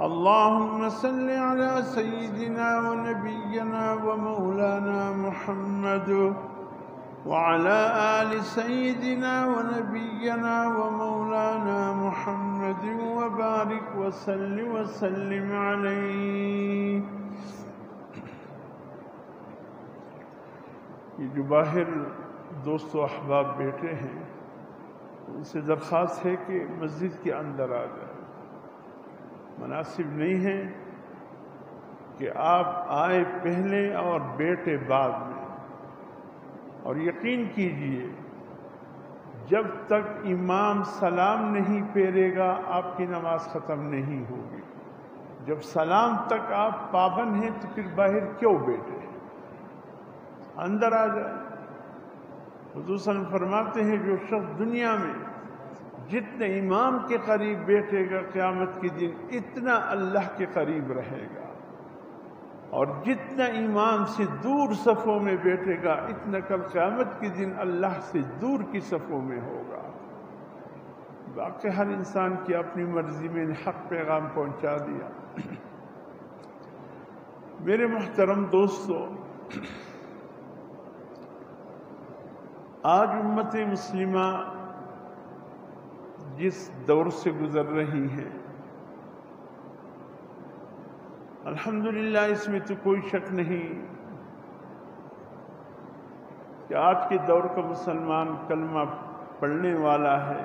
اللهم صل على سيدنا ونبينا ومولانا محمد وعلى آل سيدنا ونبينا ومولانا محمد وبارك وسلم عليه۔ یہ جو باہر دوست و احباب بیٹھے ہیں ان سے درخواست ہے کہ مسجد کے اندر آ جائیں۔ مناسب نہیں ہے کہ آپ آئے پہلے اور بیٹھے بعد میں، اور یقین کیجئے جب تک امام سلام نہیں پھیرے گا آپ کی نماز ختم نہیں ہوگی۔ جب سلام تک آپ پابند ہیں تو پھر باہر کیوں بیٹھے؟ اندر آ جائیں۔ حضور صلی اللہ علیہ وسلم فرماتے ہیں جو شخص دنیا میں جتنے امام کے قریب بیٹھے گا قیامت کے دن اتنا اللہ کے قریب رہے گا، اور جتنا امام سے دور صفوں میں بیٹھے گا اتنا کل قیامت کے دن اللہ سے دور کی صفوں میں ہوگا۔ باقی ہر انسان کی اپنی مرضی میں نے حق پیغام پہنچا دیا۔ میرے محترم دوستو، آج امت مسلمہ جس دور سے گزر رہی ہے، الحمدللہ اس میں تو کوئی شک نہیں کہ آج کے دور کا مسلمان کلمہ پڑھنے والا ہے،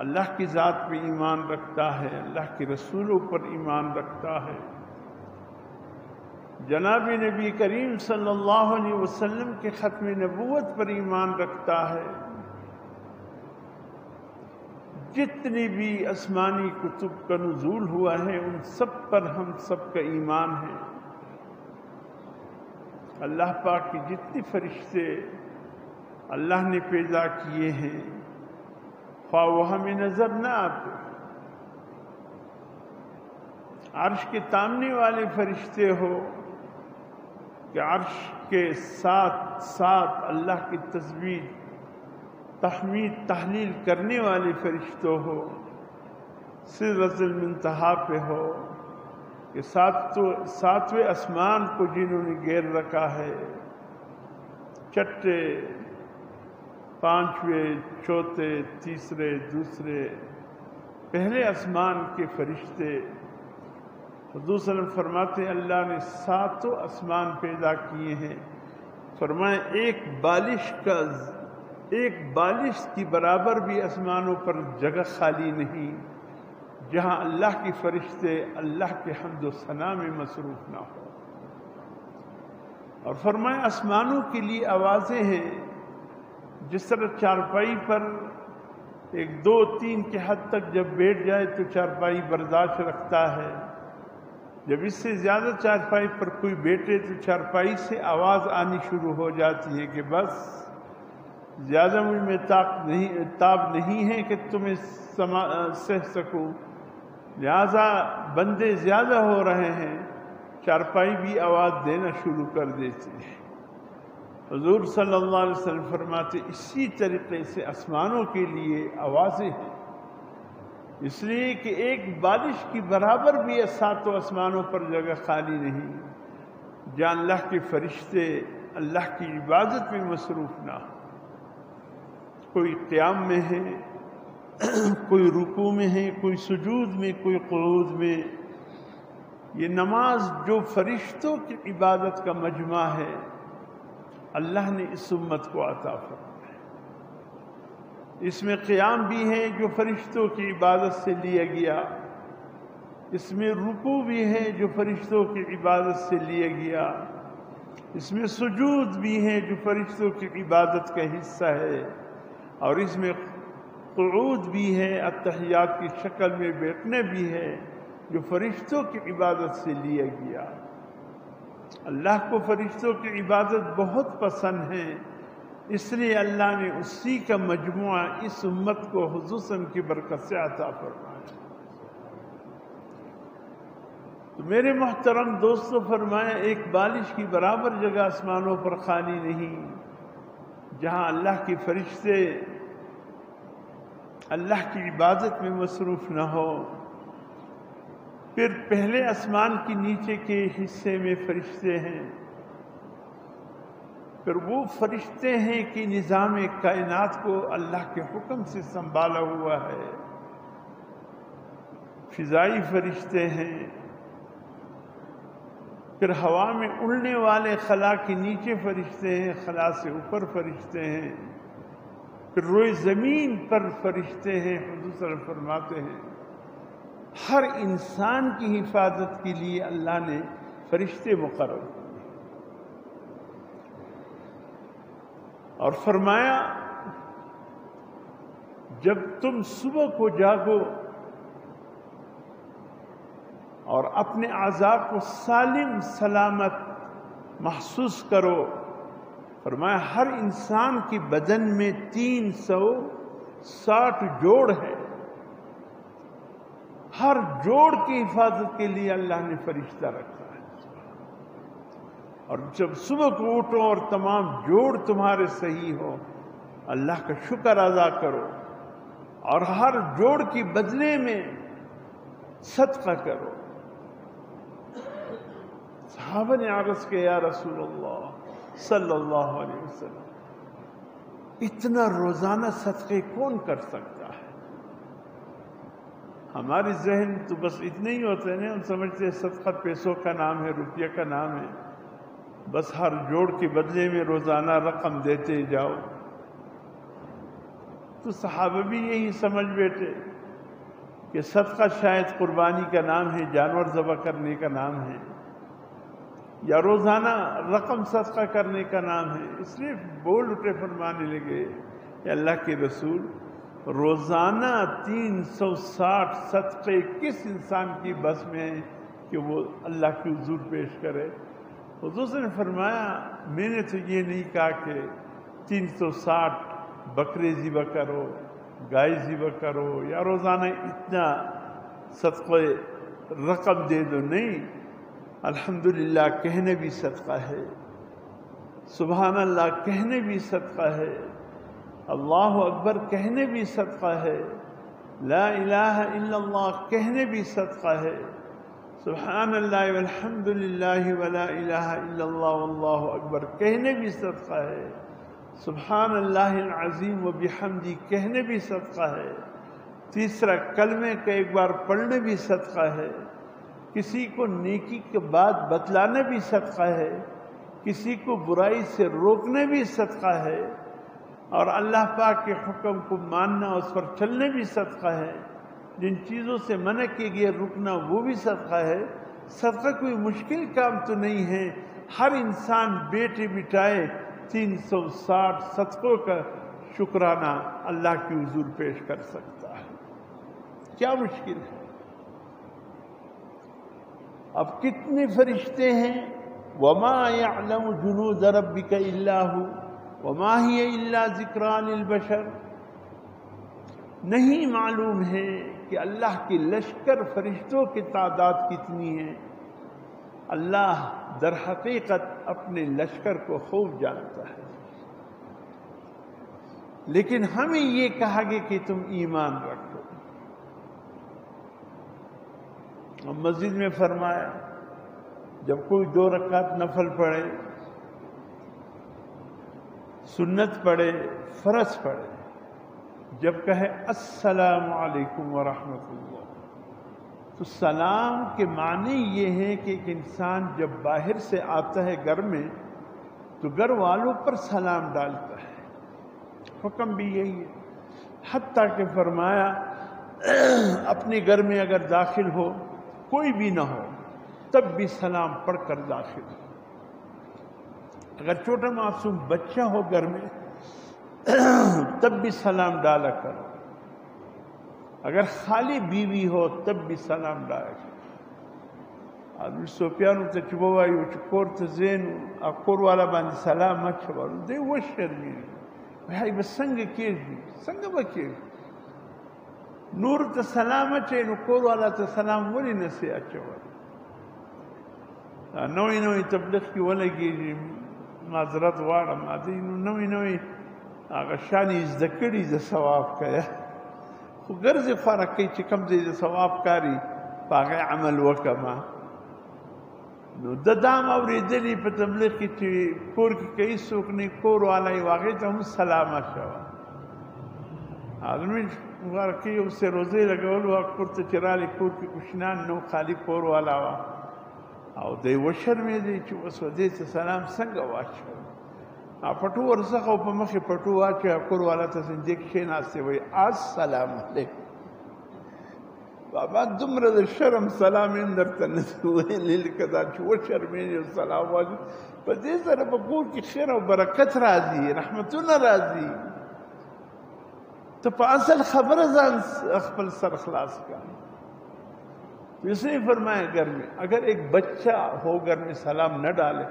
اللہ کی ذات پہ ایمان رکھتا ہے، اللہ کے رسولوں پر ایمان رکھتا ہے، جناب نبی کریم صلی اللہ علیہ وسلم کے ختم نبوت پر ایمان رکھتا ہے، جتنی بھی آسمانی کتب کا نزول ہوا ہے ان سب پر ہم سب کا ایمان ہے۔ اللہ پاک کی جتنی فرشتے اللہ نے پیدا کیے ہیں خواہ وہ ہمیں نظر نہ آتے، عرش کے تامنے والے فرشتے ہو کہ عرش کے ساتھ ساتھ اللہ کی تسبیح تحمید تحلیل کرنے والے فرشتوں ہو، سدرۃ المنتہا پہ ہو کہ ساتویں آسمان کو جنہوں نے گھیر رکھا ہے، چھٹے پانچویں چوتھے تیسرے دوسرے پہلے آسمان کے فرشتے، حضور صلی اللہ علیہ وسلم فرماتے ہیں اللہ نے ساتوں آسمان پیدا کیے ہیں، فرمائے ایک بالش کی برابر بھی آسمانوں پر جگہ خالی نہیں جہاں اللہ کی فرشتے اللہ کے حمد و ثنا میں مصروف نہ ہو۔ اور فرمایا آسمانوں کے لیے آوازیں ہیں، جس طرح چارپائی پر ایک دو تین کے حد تک جب بیٹھ جائے تو چارپائی برداشت رکھتا ہے، جب اس سے زیادہ چارپائی پر کوئی بیٹھے تو چارپائی سے آواز آنی شروع ہو جاتی ہے کہ بس زیادہ مجھ میں تاب نہیں ہے کہ تمہیں سہ سکوں، لہذا بندے زیادہ ہو رہے ہیں، چارپائی بھی آواز دینا شروع کر دیتی ہے۔ حضور صلی اللہ علیہ وسلم فرماتے اسی طریقے سے آسمانوں کے لیے آوازیں ہیں، اس لیے کہ ایک بالش کی برابر بھی ساتوں آسمانوں پر جگہ خالی نہیں جہاں اللہ کے فرشتے اللہ کی عبادت میں مصروف نہ ہو۔ کوئی قیام میں ہے، کوئی رکوع میں ہے، کوئی سجود میں، کوئی قعود میں۔ یہ نماز جو فرشتوں کی عبادت کا مجمع ہے اللہ نے اس امت کو عطا فرمایا۔ اس میں قیام بھی ہے جو فرشتوں کی عبادت سے لیا گیا، اس میں رکوع بھی ہے جو فرشتوں کی عبادت سے لیا گیا، اس میں سجود بھی ہے جو فرشتوں کی عبادت کا حصہ ہے، اور اس میں قعود بھی ہے، اتحیات کی شکل میں بیٹھنے بھی ہے جو فرشتوں کی عبادت سے لیا گیا۔ اللہ کو فرشتوں کی عبادت بہت پسند ہے، اس لیے اللہ نے اسی کا مجموعہ اس امت کو حضور صلی اللہ علیہ وسلم کی برکت سے عطا فرمایا۔ تو میرے محترم دوستو، فرمایا ایک بالش کی برابر جگہ آسمانوں پر خالی نہیں جہاں اللہ کے فرشتے اللہ کی عبادت میں مصروف نہ ہو۔ پھر پہلے آسمان کے نیچے کے حصے میں فرشتے ہیں، پھر وہ فرشتے ہیں کہ نظام کائنات کو اللہ کے حکم سے سنبھالا ہوا ہے، فضائی فرشتے ہیں، پھر ہوا میں اڑنے والے خلا کے نیچے فرشتے ہیں، خلا سے اوپر فرشتے ہیں، پھر روئے زمین پر فرشتے ہیں۔ حضور صلی اللہ علیہ وسلم فرماتے ہیں ہر انسان کی حفاظت کے لیے اللہ نے فرشتے مقرر کیے، اور فرمایا جب تم صبح کو جاگو اور اپنے اعضاء کو سالم سلامت محسوس کرو، فرمایا ہر انسان کی بدن میں 360 جوڑ ہے، ہر جوڑ کی حفاظت کے لیے اللہ نے فرشتہ رکھا ہے، اور جب صبح کو اٹھو اور تمام جوڑ تمہارے صحیح ہو، اللہ کا شکر ادا کرو اور ہر جوڑ کی بدلے میں صدقہ کرو۔ صحابہ نے عرض کیا یا رسول اللہ صلی اللہ علیہ وسلم اتنا روزانہ صدقے کون کر سکتا ہے؟ ہمارے ذہن تو بس اتنے ہی ہوتے ہیں، ہم سمجھتے ہیں صدقہ پیسوں کا نام ہے، روپیہ کا نام ہے، بس ہر جوڑ کے بدلے میں روزانہ رقم دیتے جاؤ۔ تو صحابہ بھی یہی سمجھ بیٹھے کہ صدقہ شاید قربانی کا نام ہے، جانور ذبح کرنے کا نام ہے، یا روزانہ رقم صدقہ کرنے کا نام ہے، اس لیے بول اٹھے، فرمانے لگے کہ اللہ کے رسول روزانہ 360 صدقے کس انسان کی بس میں ہیں کہ وہ اللہ کے حضور پیش کرے؟ حضور نے فرمایا میں نے تو یہ نہیں کہا کہ 360 بکرے ذبح کرو، گائے ذبح کرو، یا روزانہ اتنا صدقے رقم دے دو، نہیں، الحمدللہ کہنے بھی صدقہ ہے، سبحان اللہ کہنے بھی صدقہ ہے، اللہ اکبر کہنے بھی صدقہ ہے، لا الہ الا اللہ کہنے بھی صدقہ ہے، سبحان اللہ والحمدللہ ولا الہ الا اللہ واللہ اکبر کہنے بھی صدقہ ہے، سبحان اللہ العظیم و بحمدہ کہنے بھی صدقہ ہے، تیسرا کلمے کا ایک بار پڑھنے بھی صدقہ ہے، کسی کو نیکی کے بعد بتلانا بھی صدقہ ہے، کسی کو برائی سے روکنے بھی صدقہ ہے، اور اللہ پاک کے حکم کو ماننا، اس پر چلنے بھی صدقہ ہے، جن چیزوں سے منع کیے گئے رکنا وہ بھی صدقہ ہے۔ صدقہ کوئی مشکل کام تو نہیں ہے، ہر انسان بیٹے بٹائے 360 صدقوں کا شکرانہ اللہ کے حضور پیش کر سکتا ہے، کیا مشکل ہے؟ اب کتنے فرشتے ہیں؟ وَمَا يَعْلَمُ جُنُودَ رَبِّكَ إِلَّا هُوَ وَمَا هِيَ إِلَّا ذِكْرَىٰ لِلْبَشَرِ، نہیں معلوم ہے کہ اللہ کے لشکر فرشتوں کی تعداد کتنی ہے، اللہ در حقیقت اپنے لشکر کو خوب جانتا ہے، لیکن ہمیں یہ کہا گیا کہ تم ایمان رکھو۔ مسجد میں فرمایا جب کوئی 2 رکعت نفل پڑھے، سنت پڑھے، فرض پڑھے، جب کہے السلام علیکم ورحمۃ اللہ، تو سلام کے معنی یہ ہے کہ ایک انسان جب باہر سے آتا ہے گھر میں تو گھر والوں پر سلام ڈالتا ہے، حکم بھی یہی ہے، حتیٰ کہ فرمایا اپنے گھر میں اگر داخل ہو کوئی بھی نہ ہو تب بھی سلام پڑھ کر داخل ہو، اگر چھوٹا معصوم بچہ ہو گھر میں تب بھی سلام ڈالا کرو، اگر خالی بیوی ہو تب بھی سلام ڈالا کرو۔ آدمی سوپیانو ته چې ووایو چې کور ته ځین او کور والا باندې سلام اچولو دی وشرمېږي، وایي به څنګه کېږي، څنګه به کېږي، نور ته سلام اچوي نو کور والا ته سلام ولې نسي اچولی؟ نوی نوی تبلیغ کې ولګېږي، معذرت غواړم، نو نوی نوی هغه شان یې زده کړي د ثواب کوي، خو ګرځې فرق کوي چې کوم ځای د ثواب کاري پاغه عمل وکما. نو د دام اورېدلې په تبلیغ کې چې کور کې کوي څوک نه کور والا یې هغې ته هم سلامه شوه. آدمی ورکې یو څه روزۍ لګول وه کور ته چې رالې کور کې کوشنان نو خالي کور والا وه او دی وشرمېدی چې اوس دې ته سلام څنګه واچوم. پټو ورڅخه او په مخې پټو واچوه کور والا ته زندګ کښېناستې وایي السلام علیکم. بابا دومره د شرم سلام یې درته نشي ویلی لکه دا چې وشرمېږي او سلام واچوي. په دې سره په کور کې خیر او برکت راځي، رحمتونه راځي. تو په اصل خبره ځان خپل سر خلاص کا. اس نے فرمایا گھر میں اگر ایک بچہ ہو گھر میں سلام نہ ڈالے،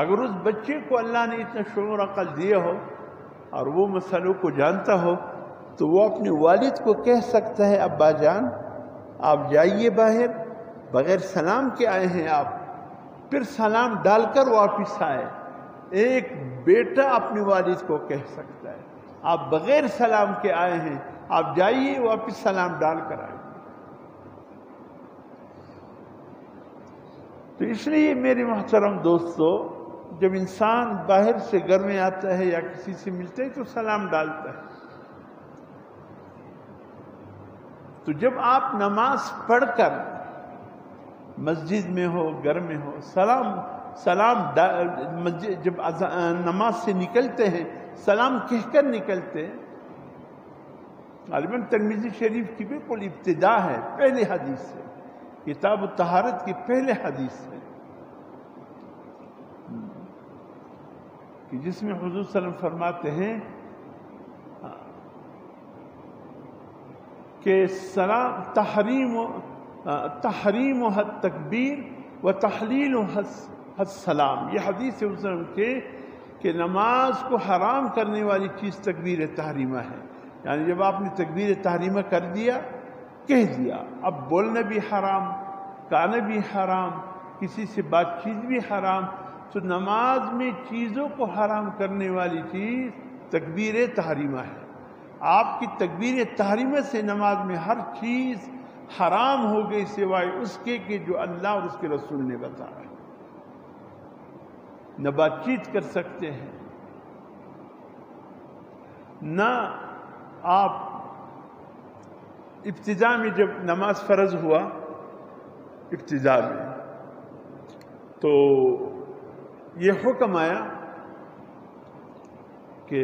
اگر اس بچے کو اللہ نے اتنا شعور عقل دیا ہو اور وہ مسئلوں کو جانتا ہو تو وہ اپنے والد کو کہہ سکتا ہے ابا جان آپ جائیے باہر، بغیر سلام کے آئے ہیں آپ، پھر سلام ڈال کر واپس آئے. ایک بیٹا اپنے والد کو کہہ سکتا ہے آپ بغیر سلام کے آئے ہیں، آپ جائیے واپس سلام ڈال کر آئے. تو اس لیے میرے محترم دوستو، جب انسان باہر سے گھر میں آتا ہے یا کسی سے ملتا ہے تو سلام ڈالتا ہے. تو جب آپ نماز پڑھ کر مسجد میں ہو گھر میں ہو سلام مسجد جب نماز سے نکلتے ہیں سلام کہہ کر نکلتے ہیں. غالباً ترمذی شریف کی بالکل ابتدا ہے، پہلے حدیث سے، کتاب الطہارت کی پہلے حدیث ہے کہ جس میں حضور صلی اللہ علیہ وسلم فرماتے ہیں کہ سلام تحریم حد تکبیر و تحلیل حد سلام. یہ حدیث ہے حضور صلی اللہ علیہ وسلم کہ نماز کو حرام کرنے والی چیز تکبیر تحریمہ ہے. یعنی جب آپ نے تکبیر تحریمہ کر دیا، کہہ دیا، اب بولنا بھی حرام، کھانا بھی حرام، کسی سے بات چیت بھی حرام. تو نماز میں چیزوں کو حرام کرنے والی چیز تکبیر تحریمہ ہے. آپ کی تکبیر تحریمہ سے نماز میں ہر چیز حرام ہو گئی سوائے اس کے کہ جو اللہ اور اس کے رسول نے بتایا. نہ بات چیت کر سکتے ہیں، نہ آپ ابتدا میں جب نماز فرض ہوا ابتدا میں تو یہ حکم آیا کہ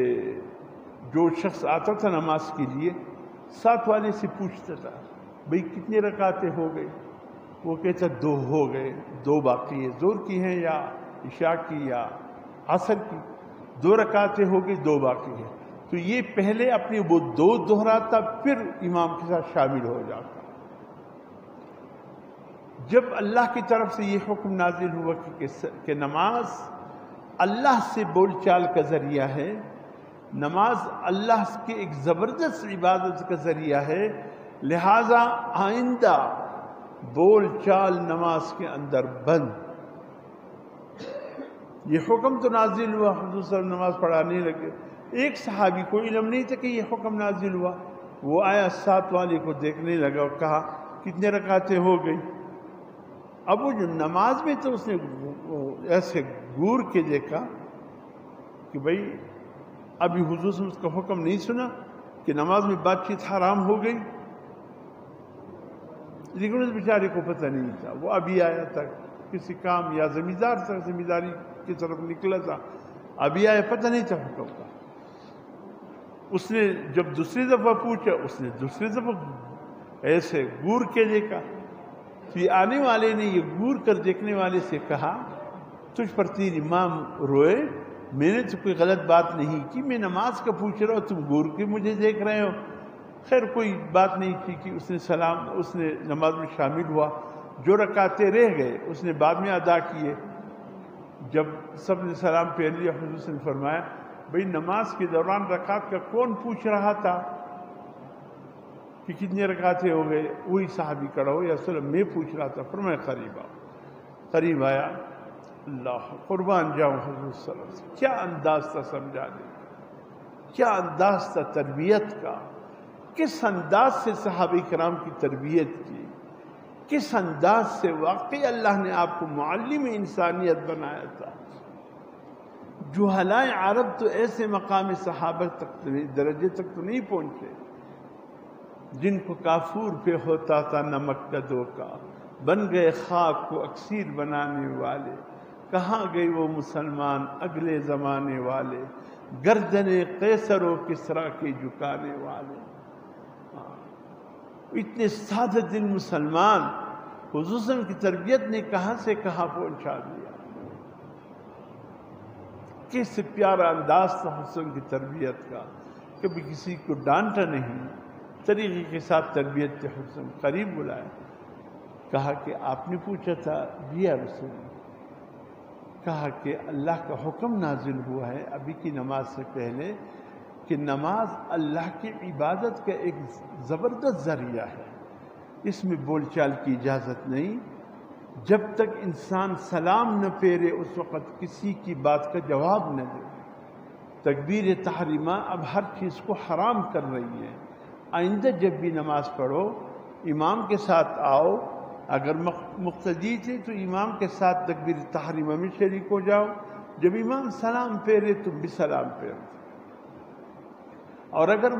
جو شخص آتا تھا نماز کے لیے ساتھ والے سے پوچھتا تھا بھئی کتنی رکعتیں ہو گئی؟ وہ کہتا 2 ہو گئے، 2 باقی ہے، ظہر کی ہیں یا عشاء کی یا عصر کی، 2 رکعتیں ہو گئی، 2 باقی ہے. تو یہ پہلے اپنے وہ 2 دہراتا پھر امام کے ساتھ شامل ہو جاتا. جب اللہ کی طرف سے یہ حکم نازل ہوا کہ نماز اللہ سے بول چال کا ذریعہ ہے، نماز اللہ کے ایک زبردست عبادت کا ذریعہ ہے، لہذا آئندہ بول چال نماز کے اندر بند. یہ حکم تو نازل ہوا، حضور صلی اللہ علیہ وسلم نماز پڑھانے لگے. ایک صحابی کو علم نہیں تھا کہ یہ حکم نازل ہوا. وہ آیا ساتھ والے کو دیکھنے لگا اور کہا کتنے رکعتیں ہو گئی؟ اب وہ جو نماز میں تو اس نے ایسے گور کے دیکھا کہ بھئی ابھی حضور سے اس کا حکم نہیں سنا کہ نماز میں بات چیت حرام ہو گئی. لیکن اس بیچارے کو پتہ نہیں تھا، وہ ابھی آیا تھا کسی کام یا زمیندار تھا، زمینداری کی طرف نکلا تھا، ابھی آیا، پتہ نہیں تھا حکم کا. اس نے جب دوسری دفعہ پوچھا، اس نے دوسری دفعہ ایسے گور کے دیکھا. پھر آنے والے نے یہ گور کر دیکھنے والے سے کہا تجھ پر 3 امام روئے، میں نے تو کوئی غلط بات نہیں کی، میں نماز کا پوچھ رہا ہوں، تم گور کے مجھے دیکھ رہے ہو. خیر کوئی بات نہیں تھی کہ اس نے نماز میں شامل ہوا. جو رکعتیں رہ گئے اس نے بعد میں ادا کیے. جب سب نے سلام پھیر لیا، حضور سے فرمایا بھئی نماز کے دوران رکعت کا کون پوچھ رہا تھا کہ کتنے رکعتیں ہو گئے؟ وہی صحابی کھڑا ہو، یا رسول اللہ میں پوچھ رہا تھا. فرمایا قریب آیا. اللہ قربان جاؤں حضور صلی اللہ علیہ وسلم، کیا انداز تھا سمجھانے، کیا انداز تھا تربیت کا، کس انداز سے صحابہ کرام کی تربیت کی. کس انداز سے واقعی اللہ نے آپ کو معلم انسانیت بنایا تھا. جہلائے عرب تو ایسے مقام صحابہ تک درجے تک تو نہیں پہنچے جن کو کافور پہ ہوتا تھا نمک کا دھوکا، بن گئے خاک کو اکسیر بنانے والے. کہاں گئے وہ مسلمان اگلے زمانے والے، گردنیں قیصر و کسریٰ کے جھکانے والے. اتنے سادہ دل مسلمان حضور کی تربیت نے کہاں سے کہاں پہنچا دیا. کیسے پیارا انداز تھا حسن کی تربیت کا، کبھی کسی کو ڈانٹا نہیں، طریقے کے ساتھ تربیت کے حسن. قریب بلائے، کہا کہ آپ نے پوچھا تھا جی یا رسول اللہ. کہا کہ اللہ کا حکم نازل ہوا ہے ابھی کی نماز سے پہلے کہ نماز اللہ کی عبادت کا ایک زبردست ذریعہ ہے، اس میں بول چال کی اجازت نہیں. جب تک انسان سلام نہ پھیرے اس وقت کسی کی بات کا جواب نہ دے. تکبیر تحریمہ اب ہر چیز کو حرام کر رہی ہے. آئندہ جب بھی نماز پڑھو امام کے ساتھ آؤ، اگر مقتدی تھے تو امام کے ساتھ تکبیر تحریمہ میں شریک ہو جاؤ. جب امام سلام پھیرے تم بھی سلام پھیرو. اور اگر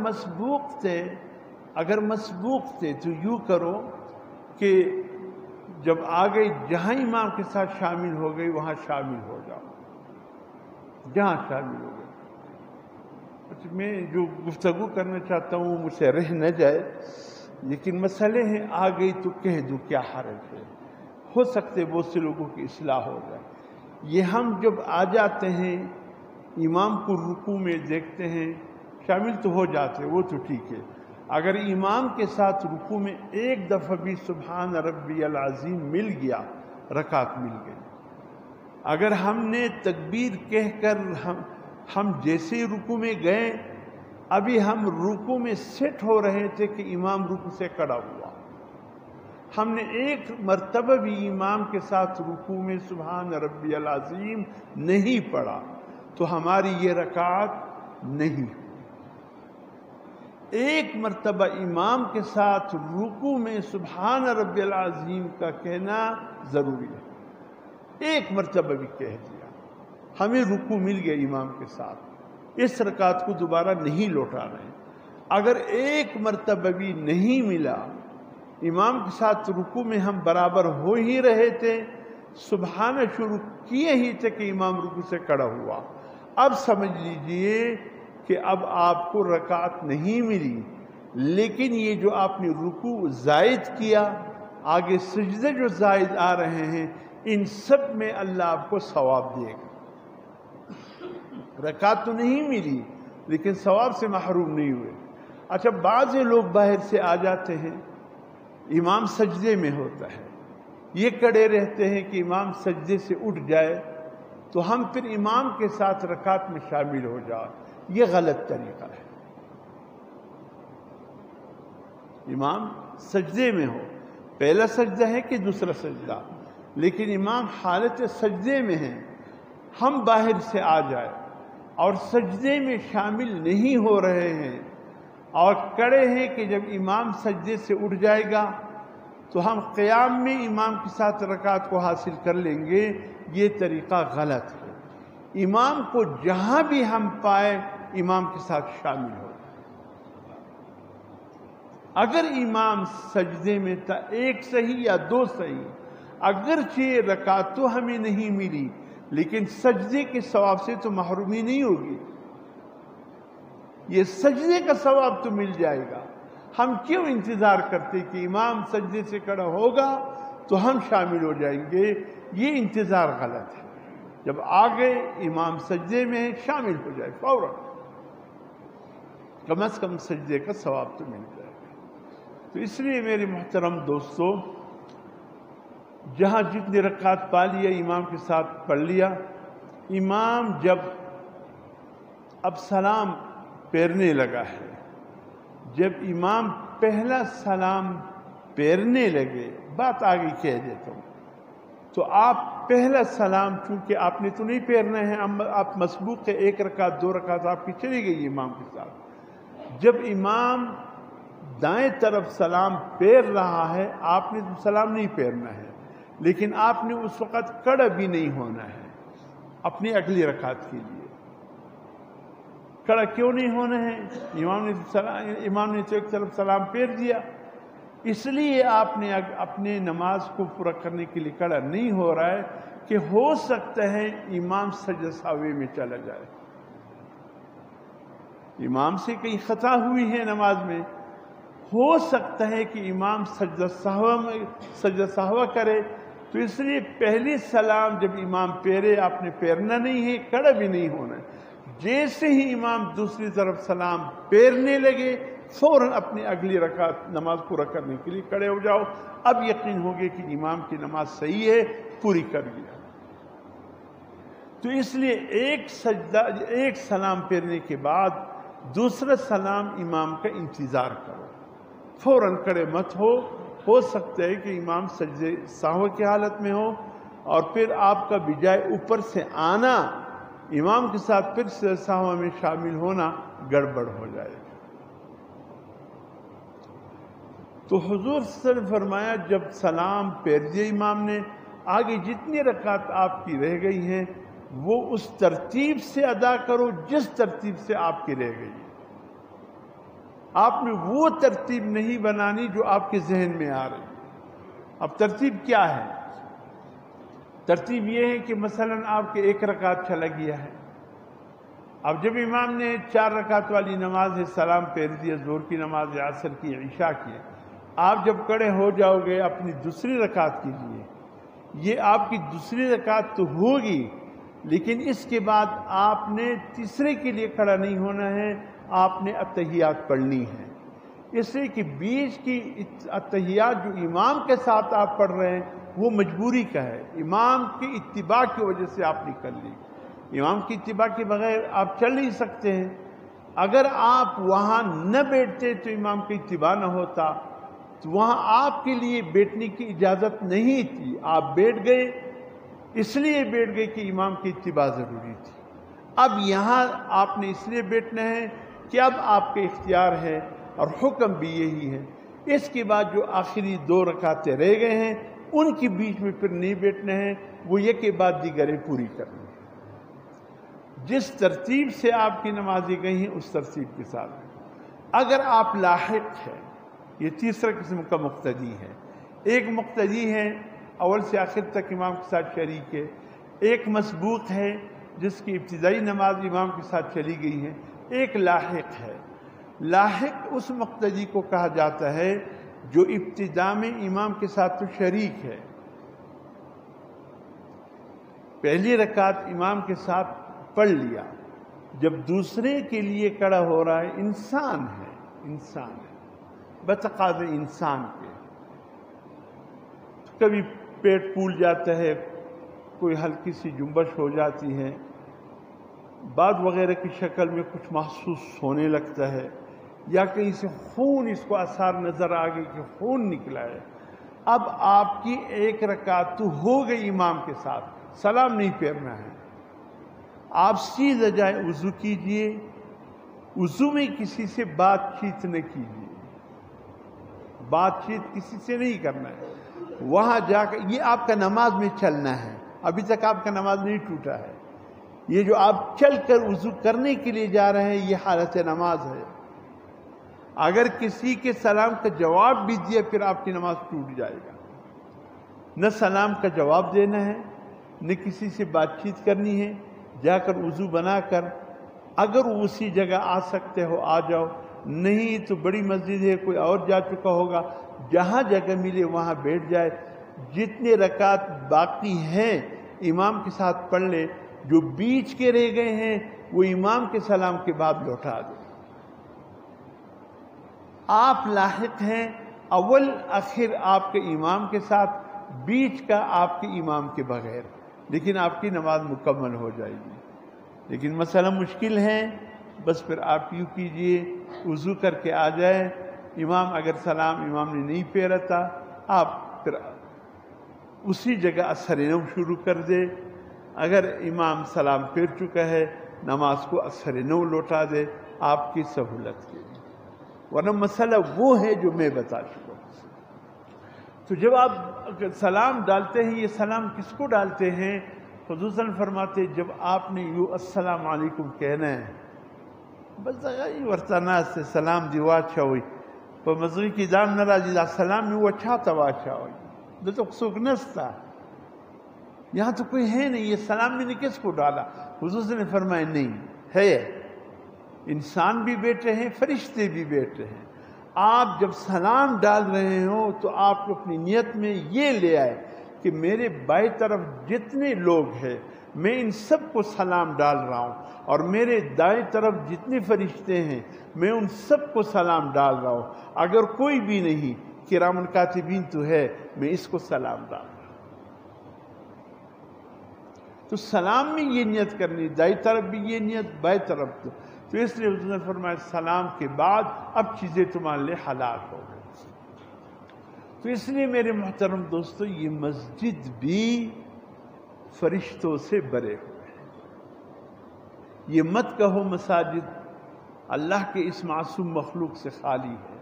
مسبوق تھے تو یوں کرو کہ جب آ گئی جہاں امام کے ساتھ شامل ہو گئی وہاں شامل ہو جاؤ، جہاں شامل ہو گئے. میں جو گفتگو کرنا چاہتا ہوں مجھ سے رہ نہ جائے، لیکن مسئلے ہیں آ گئی تو کہہ دوں، کیا حرج ہے. ہو سکتے بہت سے لوگوں کی اصلاح ہو جائے. یہ ہم جب آ جاتے ہیں امام کو رکوع میں دیکھتے ہیں شامل تو ہو جاتے، وہ تو ٹھیک ہے. اگر امام کے ساتھ رکوع میں ایک دفعہ بھی سبحان ربی العظیم مل گیا رکعت مل گئی. اگر ہم نے تکبیر کہہ کر ہم جیسے ہی رکوع میں گئے، ابھی ہم رکوع میں سیٹ ہو رہے تھے کہ امام رکوع سے کھڑا ہوا، ہم نے ایک مرتبہ بھی امام کے ساتھ رکوع میں سبحان ربی العظیم نہیں پڑھا تو ہماری یہ رکعت نہیں. ایک مرتبہ امام کے ساتھ رکوع میں سبحان ربی العظیم کا کہنا ضروری ہے. ایک مرتبہ بھی کہہ دیا، ہمیں رکوع مل گیا امام کے ساتھ، اس رکعت کو دوبارہ نہیں لوٹا رہے. اگر ایک مرتبہ بھی نہیں ملا، امام کے ساتھ رکوع میں ہم برابر ہو ہی رہے تھے، سبحانہ شروع کیے ہی تھے کہ امام رکوع سے کھڑا ہوا، اب سمجھ لیجئے کہ اب آپ کو رکعت نہیں ملی. لیکن یہ جو آپ نے رکوع زائد کیا، آگے سجدے جو زائد آ رہے ہیں، ان سب میں اللہ آپ کو ثواب دے گا. رکعت تو نہیں ملی لیکن ثواب سے محروم نہیں ہوئے. اچھا، بعض لوگ باہر سے آ جاتے ہیں، امام سجدے میں ہوتا ہے، یہ کڑے رہتے ہیں کہ امام سجدے سے اٹھ جائے تو ہم پھر امام کے ساتھ رکعت میں شامل ہو جائیں. یہ غلط طریقہ ہے. امام سجدے میں ہو، پہلا سجدہ ہے کہ دوسرا سجدہ، لیکن امام حالت سجدے میں ہیں، ہم باہر سے آ جائے اور سجدے میں شامل نہیں ہو رہے ہیں اور کڑے ہیں کہ جب امام سجدے سے اٹھ جائے گا تو ہم قیام میں امام کے ساتھ رکعت کو حاصل کر لیں گے، یہ طریقہ غلط ہے. امام کو جہاں بھی ہم پائے امام کے ساتھ شامل ہو. اگر امام سجدے میں تھا، ایک صحیح یا دو صحیح، اگرچہ رکعت تو ہمیں نہیں ملی لیکن سجدے کے ثواب سے تو محرومی نہیں ہوگی. یہ سجدے کا ثواب تو مل جائے گا. ہم کیوں انتظار کرتے کہ امام سجدے سے کھڑا ہوگا تو ہم شامل ہو جائیں گے؟ یہ انتظار غلط ہے. جب آگے امام سجدے میں شامل ہو جائے فوراً، کم از کم سجدے کا ثواب تو مل جائے گا. تو اس لیے میرے محترم دوستو، جہاں جتنی رکعت پا لیا امام کے ساتھ پڑھ لیا. امام جب اب سلام پھیرنے لگا ہے، جب امام پہلا سلام پھیرنے لگے، بات آگے کہہ دیتا ہوں، تو آپ پہلا سلام، چونکہ آپ نے تو نہیں پھیرنا ہے، آپ مسبوق کے ایک رکعت دو رکعت آپ کی چلی گئی امام کے ساتھ. جب امام دائیں طرف سلام پھیر رہا ہے، آپ نے تو سلام نہیں پھیرنا ہے، لیکن آپ نے اس وقت کھڑا بھی نہیں ہونا ہے اپنی اگلی رکعت کے لیے۔ کھڑا کیوں نہیں ہونا ہے؟ امام نے تو ایک طرف سلام پھیر دیا، اس لیے آپ نے اپنے نماز کو پورا کرنے کے لیے کھڑا نہیں ہو رہا ہے کہ ہو سکتا ہے امام سجدہ سہوی میں چلا جائے، امام سے کئی خطا ہوئی ہے نماز میں، ہو سکتا ہے کہ امام سجدہ سہوا کرے، تو اس لیے پہلی سلام جب امام پھیرے آپ نے پھیرنا نہیں ہے، کھڑا بھی نہیں ہونا ہے۔ جیسے ہی امام دوسری طرف سلام پھیرنے لگے فوراً اپنی اگلی رکعت نماز پورا کرنے کے لیے کھڑے ہو جاؤ، اب یقین ہوگی کہ امام کی نماز صحیح ہے، پوری کر لیا۔ تو اس لیے ایک سلام پھیرنے کے بعد دوسرا سلام امام کا انتظار کرو، فوراً کھڑے مت ہو سکتا ہے کہ امام سجدے سہو کی حالت میں ہو اور پھر آپ کا بجائے اوپر سے آنا امام کے ساتھ پھر سجدہ سہو میں شامل ہونا گڑبڑ ہو جائے۔ تو حضور صلی اللہ علیہ وسلم نے فرمایا جب سلام پھیر دیا امام نے، آگے جتنی رکعت آپ کی رہ گئی ہیں وہ اس ترتیب سے ادا کرو جس ترتیب سے آپ کی رہ گئی ہے۔ آپ نے وہ ترتیب نہیں بنانی جو آپ کے ذہن میں آ رہی ہے۔ اب ترتیب کیا ہے؟ ترتیب یہ ہے کہ مثلا آپ کے ایک رکعت چلا گیا ہے، اب جب امام نے 4 رکعت والی نماز ہے سلام پھیر دیا، ظہر کی نماز، عصر کی، عشاء کی، آپ جب کھڑے ہو جاؤ گے اپنی دوسری رکعت کے لیے، یہ آپ کی دوسری رکعت تو ہوگی، لیکن اس کے بعد آپ نے تیسرے کے لیے کھڑا نہیں ہونا ہے، آپ نے اتحیات پڑھنی ہے۔ اس لیے کہ بیچ کی اتحیات جو امام کے ساتھ آپ پڑھ رہے ہیں وہ مجبوری کا ہے، امام کی اتباع کی وجہ سے آپ نے کر لی۔ امام کی اتباع کے بغیر آپ چل نہیں سکتے ہیں۔ اگر آپ وہاں نہ بیٹھتے تو امام کی اتباع نہ ہوتا، تو وہاں آپ کے لیے بیٹھنے کی اجازت نہیں تھی، آپ بیٹھ گئے، اس لیے بیٹھ گئے کہ امام کی اتباع ضروری تھی۔ اب یہاں آپ نے اس لیے بیٹھنا ہے کہ اب آپ کے اختیار ہے اور حکم بھی یہی ہے۔ اس کے بعد جو آخری 2 رکعتیں رہ گئے ہیں ان کی بیچ میں پھر نہیں بیٹھنا ہے، وہ یہ کہ بعد دیگریں پوری کرنی ہے۔ جس ترتیب سے آپ کی نمازیں گئی ہیں اس ترتیب کے ساتھ۔ اگر آپ لاحق ہیں، یہ تیسرا قسم کا مقتدی ہے۔ ایک مقتدی ہے اول سے آخر تک امام کے ساتھ شریک ہے، ایک مسبوق ہے جس کی ابتدائی نماز امام کے ساتھ چلی گئی ہے، ایک لاحق ہے۔ لاحق اس مقتدی کو کہا جاتا ہے جو ابتدا میں امام کے ساتھ تو شریک ہے، پہلی رکعت امام کے ساتھ پڑھ لیا، جب دوسرے کے لیے کھڑا ہو رہا ہے، انسان ہے بتقاضے انسان کے، کبھی پیٹ پھول جاتا ہے، کوئی ہلکی سی جنبش ہو جاتی ہے، بعد وغیرہ کی شکل میں کچھ محسوس ہونے لگتا ہے، یا کہیں سے خون اس کو آثار نظر آ گئی کہ خون نکلا ہے۔ اب آپ کی ایک رکعت تو ہو گئی امام کے ساتھ، سلام نہیں پھیرنا ہے، آپ سیدھا جائیں وضو کیجئے، وضو میں کسی سے بات چیت نہ کیجئے، بات چیت کسی سے نہیں کرنا ہے، وہاں جا کر یہ آپ کا نماز میں چلنا ہے، ابھی تک آپ کا نماز نہیں ٹوٹا ہے، یہ جو آپ چل کر وضو کرنے کے لیے جا رہے ہیں یہ حالت نماز ہے۔ اگر کسی کے سلام کا جواب بھی دیا پھر آپ کی نماز ٹوٹ جائے گا۔ نہ سلام کا جواب دینا ہے، نہ کسی سے بات چیت کرنی ہے، جا کر وضو بنا کر اگر اسی جگہ آ سکتے ہو آ جاؤ، نہیں تو بڑی مسجد ہے کوئی اور جا چکا ہوگا، جہاں جگہ ملے وہاں بیٹھ جائے، جتنے رکعت باقی ہیں امام کے ساتھ پڑھ لے، جو بیچ کے رہ گئے ہیں وہ امام کے سلام کے بعد لوٹا دے۔ آپ لاحق ہیں اول آخر آپ کے امام کے ساتھ، بیچ کا آپ کے امام کے بغیر، لیکن آپ کی نماز مکمل ہو جائے گی۔ لیکن مسئلہ مشکل ہے، بس پھر آپ یوں کیجئے، وضو کر کے آ جائیں، امام اگر سلام امام نے نہیں پھیرا تھا آپ پھر اسی جگہ اثر نو شروع کر دے، اگر امام سلام پھیر چکا ہے نماز کو اثر نو لوٹا دے، آپ کی سہولت کے لیے۔ ورنہ مسئلہ وہ ہے جو میں بتا چکا ہوں۔ تو جب آپ سلام ڈالتے ہیں، یہ سلام کس کو ڈالتے ہیں؟ حضور صلی اللہ علیہ وسلم فرماتے جب آپ نے یوں السلام علیکم کہنا ہے، بس یہ ورطانات سے سلام دی واچا ہوئی پا مزغی کی دام نراجی دا سلام میں وہ چھاتا واچا ہوئی دو تو سوک نستا، یہاں تو کوئی ہے نہیں، یہ سلام میں نے کس کو ڈالا؟ حضور صلی اللہ علیہ وسلم نے فرمایا نہیں ہے، انسان بھی بیٹھے ہیں، فرشتے بھی بیٹھے ہیں۔ آپ جب سلام ڈال رہے ہو تو آپ کو اپنی نیت میں یہ لے آئے کہ میرے بائیں طرف جتنے لوگ ہیں میں ان سب کو سلام ڈال رہا ہوں، اور میرے دائیں طرف جتنے فرشتے ہیں میں ان سب کو سلام ڈال رہا ہوں، اگر کوئی بھی نہیں کرام کاتبین تو ہے، میں اس کو سلام ڈال رہا ہوں۔ تو سلام میں یہ نیت کرنی، دائیں طرف بھی یہ نیت، بائیں طرف تو اس لیے حضور نے فرمایا سلام کے بعد اب چیزیں تمہارے لیے حلال ہو گئی۔ تو اس لیے میرے محترم دوستو، یہ مسجد بھی فرشتوں سے بھرے ہوئے ہیں۔ یہ مت کہو مساجد اللہ کے اس معصوم مخلوق سے خالی ہے۔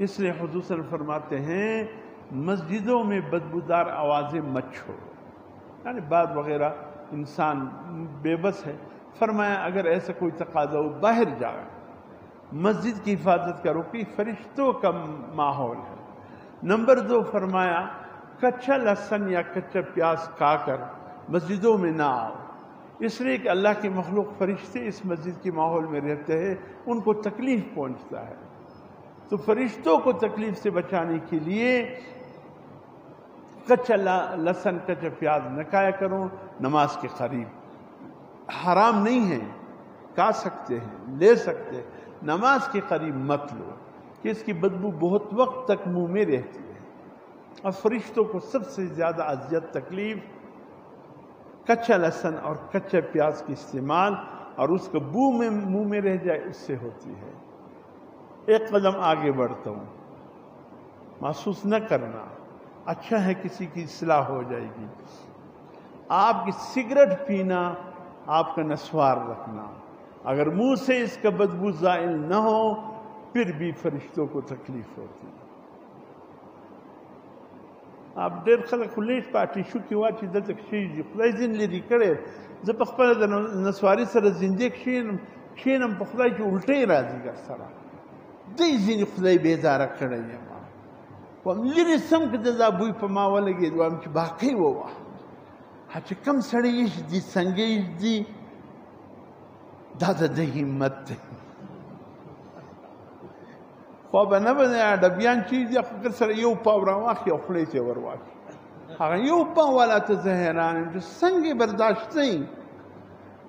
اس لیے حضور صلی اللہ علیہ وسلم فرماتے ہیں مسجدوں میں بدبودار آوازیں مت چھوڑو، یعنی بات وغیرہ انسان بے بس ہے، فرمایا اگر ایسا کوئی تقاضا ہو باہر جائے، مسجد کی حفاظت کرو کہ فرشتوں کا ماحول ہے۔ نمبر 2 فرمایا کچا لہسن یا کچا پیاز کھا کر مسجدوں میں نہ آؤ، اس لیے کہ اللہ کے مخلوق فرشتے اس مسجد کے ماحول میں رہتے ہیں، ان کو تکلیف پہنچتا ہے۔ تو فرشتوں کو تکلیف سے بچانے کے لیے کچا لہسن کچا پیاز نہ کھایا کرو نماز کے قریب۔ حرام نہیں ہے، کھا سکتے ہیں، لے سکتے ہیں، نماز کے قریب مت لو کہ اس کی بدبو بہت وقت تک منہ میں رہتی ہے، اور فرشتوں کو سب سے زیادہ اذیت تکلیف کچا لہسن اور کچا پیاز کے استعمال اور اس کا بو میں منہ میں رہ جائے اس سے ہوتی ہے۔ ایک قدم آگے بڑھتا ہوں، محسوس نہ کرنا، اچھا ہے کسی کی اصلاح ہو جائے گی۔ آپ کی سگریٹ پینا آپ کا نسوار رکھنا، اگر منہ سے اس کا بدبو زائل نہ ہو پھر بھی فرشتوں کو تکلیف ہوتی ہے۔ آپ ډېر خلک لیټ پاتې شو کې واچي دلته کښېږي، خدای ځین لرې کړی، زه په خپله د نسواري سره زندې کښېنم په خدای چې الټۍ راځي ګر سره، دی ځینې خدای بیزاره کړی یم، وایم لرې سم که د دا بوی په ما ولګېد، وایم چې باقی ووهه چې کم سړی ایش دي څنګه ایش دي، دا د ده همت دی، خوا به نه به ډبیان چې دي خو سره یو پاو راواخلي او خولې ته یې ور واچي، هغه یو پاو والا ته زه حیران یم چې څنګه یې برداشتوي،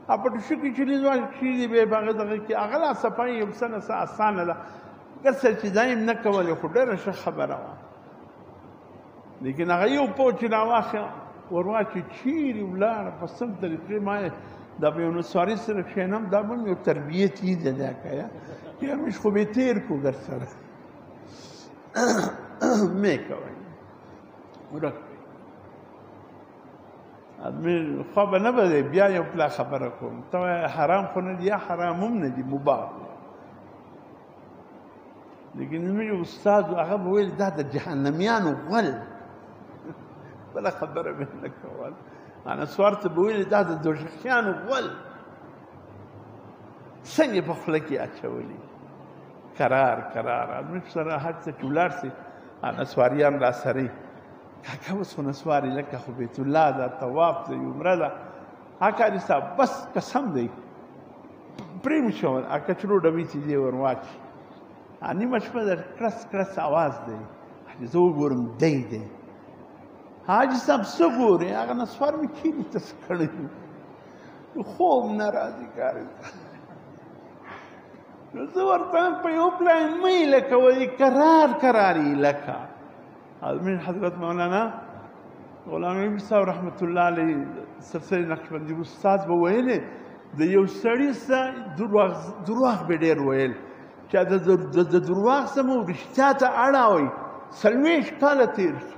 په ټوشو کې چې لیدوا کښېږدي بیا یې په هغه دغه کې هغه لا صفایي یو څه نه څه اسانه ده، ګر سره چې دا یې نه کولې خو ډېره ښه خبره وه، لیکن هغه یو پاو چې راواخلي ورواچي چیرې ولاړه په سم طریقې ما دا به یو نسواري سره کښېنم دا به هم یو تربیت یې دی دا که چې همیش خو به یې تېر کړو در سره مې کوئ ورک کړئ ادمي خوا به نه به دی بیا یو پلا خبره کوم ته وایې حرام خو نه دي یا حرام هم نه دي مباح لیکن زموږ یو استاد هغه به ویل دا د جهنمیانو غول بلا خبره به نه کول، انا سوار ته به ویل دا د دوزخیانو غول څنګه په خوله کې اچولي، قرار ادمي سره حج ته چې ولاړ سي نسواریان را سره کاکا اوس خو نسواري لکه خو بیت الله ده، طواف ده، عمره ده، هکاري صاحب بس قسم دی پرېم شول کچرو ډبې چې دی ور واچي نیمه شپه د کړس اواز دی، زه وګورم دی حاجي صاحب څه ګورې؟ هغه نسوار مې چیرې تس کړی و، خوب نه راځي کاري نو زه ورته وایم په یو پلان مه یې لکه وایي کرار یې لکه من حضرت مولانا غلام نبی صاحب رحمت الله علیه سلسله نقشبندي استاد به ویلې د یو سړي سره درواغ به ډېر ویل چې د درواغ سره مو رښتیا ته اړه وي، 40 کاله تېر شو